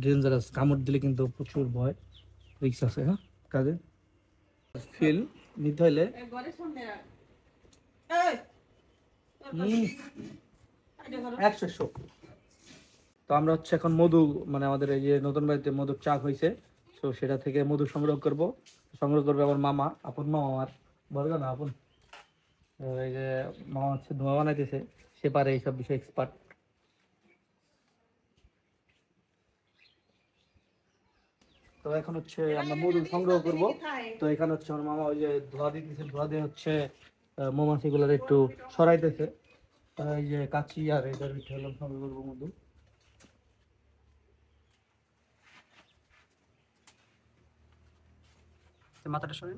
Dangerous, কামড় দিলে কিন্তু প্রচুর ভয়, রিস্ক আছে। হ্যাঁ, কাজে ফিল নিতে হইলে একশো। তো আমরা হচ্ছে এখন মধু, মানে আমাদের এই যে নতুন বাড়িতে মধুর চাক হয়েছে, তো সেটা থেকে মধু সংগ্রহ করবে আমার মামা, আপন মামা আমার, বলবে না আপন। তো এই যে মামা হচ্ছে ধোঁয়া বানাইতেছে, সে পারে এইসব বিষয়ে এক্সপার্ট। তো এখন হচ্ছে আমরা মধু সংগ্রহ করব। তো এখানে হচ্ছে আমার মামা ওই যে ধোঁয়া দিতেছে, ধোঁয়া দিয়ে হচ্ছে মৌমাছিগুলোর একটু সরাইতেছে। এই যে কাচি আর এটার ভিতরে হলাম সংগ্রহ করবো মধু। মাথাটা সরে,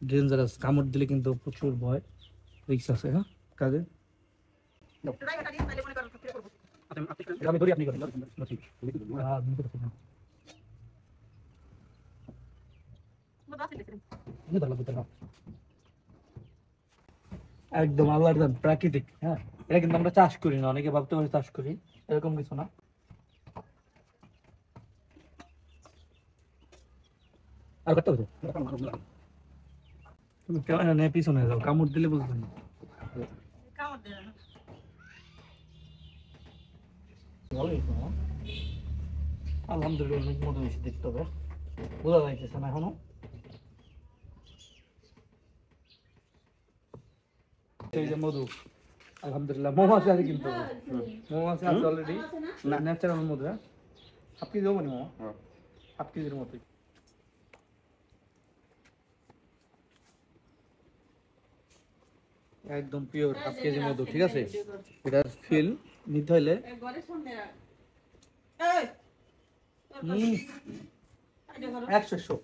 ডেঞ্জারাস, কামড় দিলে কিন্তু প্রচুর ভয়, রিস্ক আছে। হ্যাঁ, কাজে আমি ধরি, আপনি করেন। একদম আল্লাহর দান, প্রাকৃতিক। হ্যাঁ, এটা কিন্তু আমরা চাষ করি না, অনেকে ভাবতে পারে চাষ করি, এরকম কিছু না। আর করতে হবে, তুমি ক্যামেরা নিয়ে পিছনে যাও, কামড় দিলে বুঝবে না। আলহামদুলিল্লাহ অনেক মধু বেশি দেখতে হবে, বোঝা যাইতেছে না এখনো। এই যে মধু, আলহামদুলিল্লাহ মৌমাছি আছে, কিন্তু মৌমাছি আছে অলরেডি, ন্যাচারাল মধু। হ্যাঁ, হাফ কেজি দেবো নি মামা, হাফ কেজির মতোই। একদম পিওর হাফ কেজি মধু, ঠিক আছে। এটার ফিল নিতে হইলে একশো।